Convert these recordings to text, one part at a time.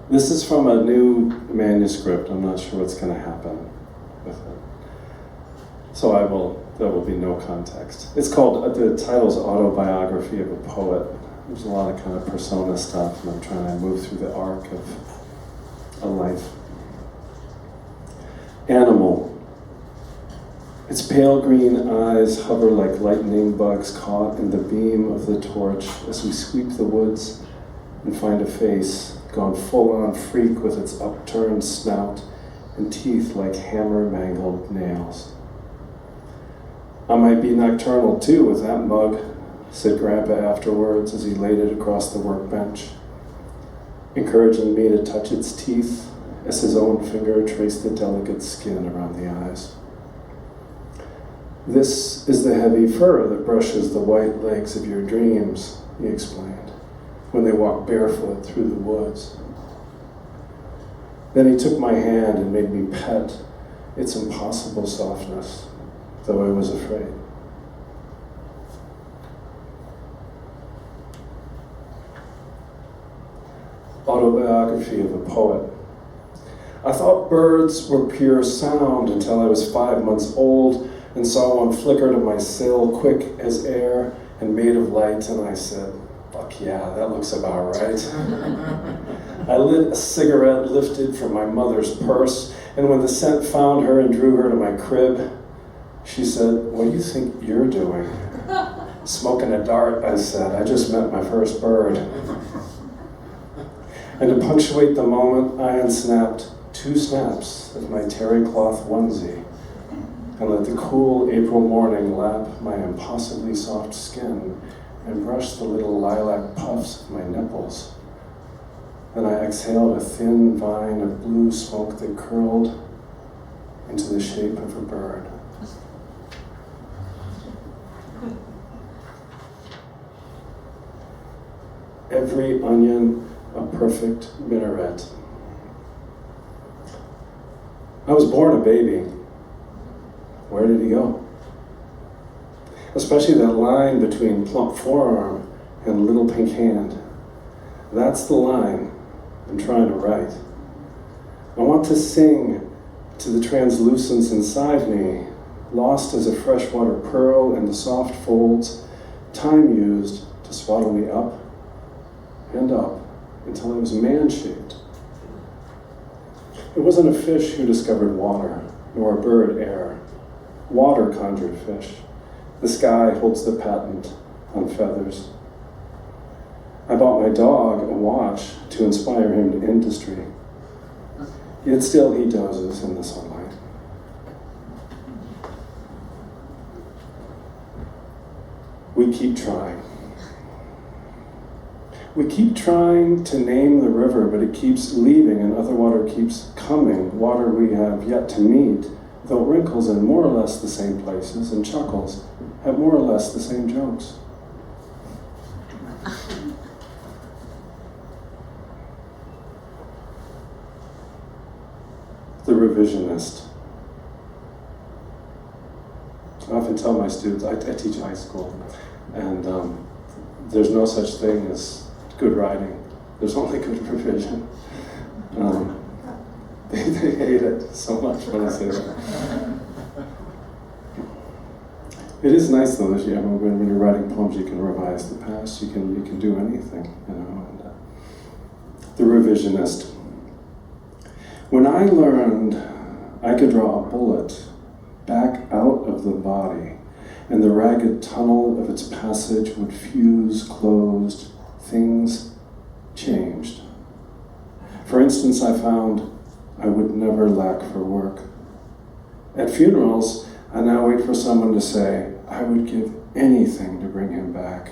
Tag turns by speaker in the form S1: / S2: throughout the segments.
S1: This is from a new manuscript. I'm not sure what's going to happen with it. So there will be no context. It's called, the title's Autobiography of a Poet. There's a lot of kind of persona stuff, and I'm trying to move through the arc of a life. Animal. Its pale green eyes hover like lightning bugs caught in the beam of the torch as we sweep the woods and find a face gone full-on freak with its upturned snout and teeth like hammer-mangled nails. I might be nocturnal too with that mug, said Grandpa afterwards as he laid it across the workbench, encouraging me to touch its teeth as his own finger traced the delicate skin around the eyes. This is the heavy fur that brushes the white legs of your dreams, he explained, when they walk barefoot through the woods. Then he took my hand and made me pet its impossible softness, though I was afraid. Autobiography of a Poet. I thought birds were pure sound until I was 5 months old and saw one flicker to my sill, quick as air and made of light, and I said, "Fuck yeah, that looks about right." I lit a cigarette lifted from my mother's purse, and when the scent found her and drew her to my crib, she said, "What do you think you're doing?" "Smoking a dart," I said. "I just met my first bird." And to punctuate the moment, I unsnapped 2 snaps of my terry cloth onesie and let the cool April morning lap my impossibly soft skin and brush the little lilac puffs of my nipples. Then I exhaled a thin vine of blue smoke that curled into the shape of a bird. Every onion a perfect minaret. I was born a baby. Where did he go? Especially that line between plump forearm and little pink hand. That's the line I'm trying to write. I want to sing to the translucence inside me, lost as a freshwater pearl in the soft folds time used to swaddle me up and up until I was man-shaped. It wasn't a fish who discovered water, nor a bird air. Water conjured fish. The sky holds the patent on feathers. I bought my dog a watch to inspire him to industry. Yet still he dozes in the sunlight. We keep trying. We keep trying to name the river, but it keeps leaving and other water keeps coming, water we have yet to meet, though it wrinkles in more or less the same places and chuckles at more or less the same jokes. The revisionist. I often tell my students, I teach high school, and there's no such thing as good writing. There's only good revision. They hate it so much when I say that. It is nice though that when you're writing poems, you can revise the past. You can do anything, And, the revisionist. When I learned I could draw a bullet back out of the body, and the ragged tunnel of its passage would fuse closed, things changed. For instance, I found I would never lack for work. At funerals, I now wait for someone to say, I would give anything to bring him back.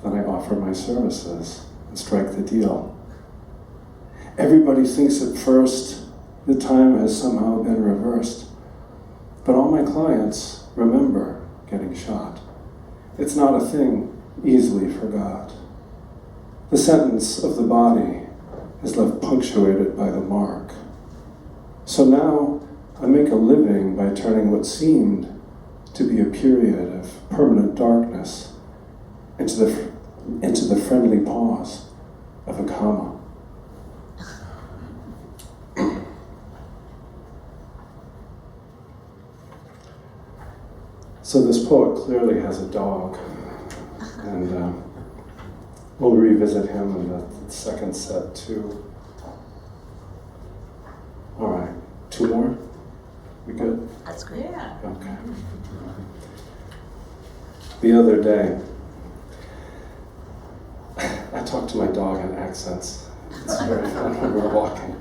S1: Then I offer my services and strike the deal. Everybody thinks at first the time has somehow been reversed, but all my clients remember getting shot. It's not a thing easily forgot. The sentence of the body is left punctuated by the mark. So now I make a living by turning what seemed to be a period of permanent darkness into the friendly pause of a comma. So this poet clearly has a dog, and we'll revisit him in the second set too. All right, 2 more? We good?
S2: That's great. Yeah.
S1: Okay. The other day, I talked to my dog in accents. It's very fun when we're walking.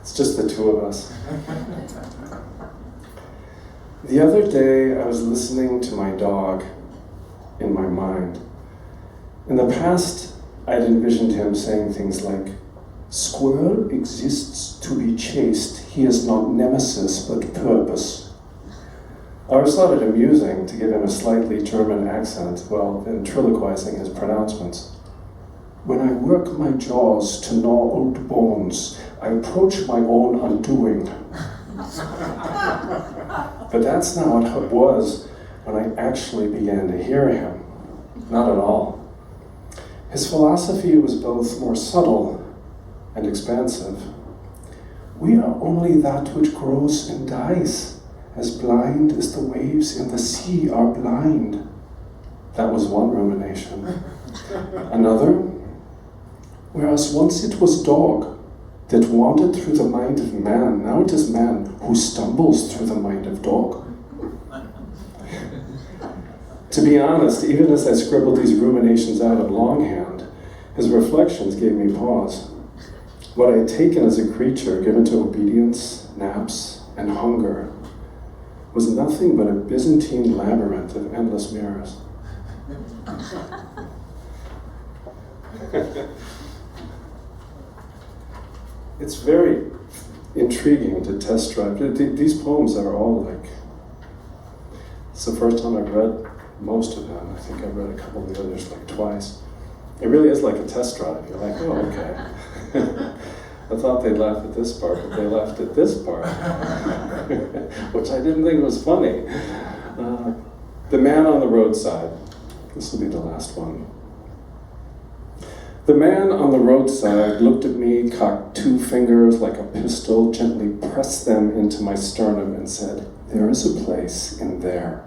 S1: It's just the 2 of us. The other day, I was listening to my dog in my mind. In the past, I'd envisioned him saying things like, "Squirrel exists to be chased. He is not nemesis, but purpose." I always thought it amusing to give him a slightly German accent while ventriloquizing his pronouncements. "When I work my jaws to gnaw old bones, I approach my own undoing." But that's not what it was when I actually began to hear him. Not at all. His philosophy was both more subtle and expansive. "We are only that which grows and dies, as blind as the waves in the sea are blind." That was one rumination. Another, "Whereas once it was dog that wandered through the mind of man, now it is man who stumbles through the mind of dog." To be honest, even as I scribbled these ruminations out in longhand, his reflections gave me pause. What I had taken as a creature given to obedience, naps, and hunger was nothing but a Byzantine labyrinth of endless mirrors. It's very intriguing to test drive. These poems are all like, it's the first time I've read most of them. I think I've read a couple of the others like twice. It really is like a test drive. You're like, oh, okay. I thought they'd laugh at this part, but they laughed at this part, which I didn't think was funny. The Man on the Roadside. This will be the last one. "The man on the roadside looked at me, cocked 2 fingers like a pistol, gently pressed them into my sternum and said, 'There is a place in there,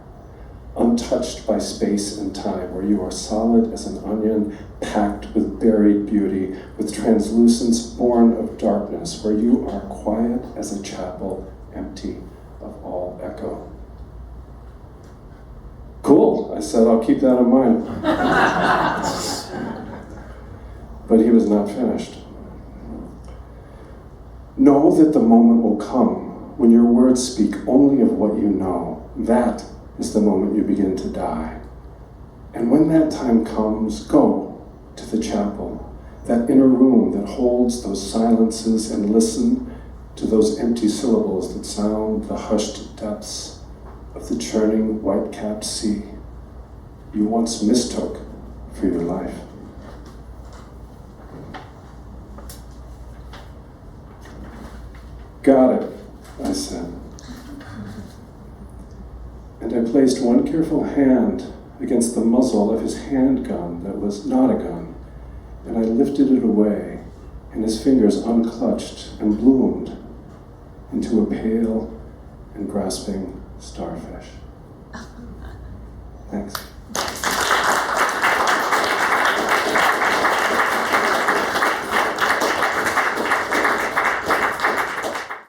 S1: untouched by space and time, where you are solid as an onion, packed with buried beauty, with translucence born of darkness, where you are quiet as a chapel, empty of all echo.'" "Cool," I said, "I'll keep that in mind." But he was not finished. "Know that the moment will come when your words speak only of what you know. That is the moment you begin to die. And when that time comes, go to the chapel, that inner room that holds those silences, and listen to those empty syllables that sound the hushed depths of the churning white-capped sea you once mistook for your life." "Got it," I said. And I placed one careful hand against the muzzle of his handgun that was not a gun, and I lifted it away, and his fingers unclutched and bloomed into a pale and grasping starfish. Thanks.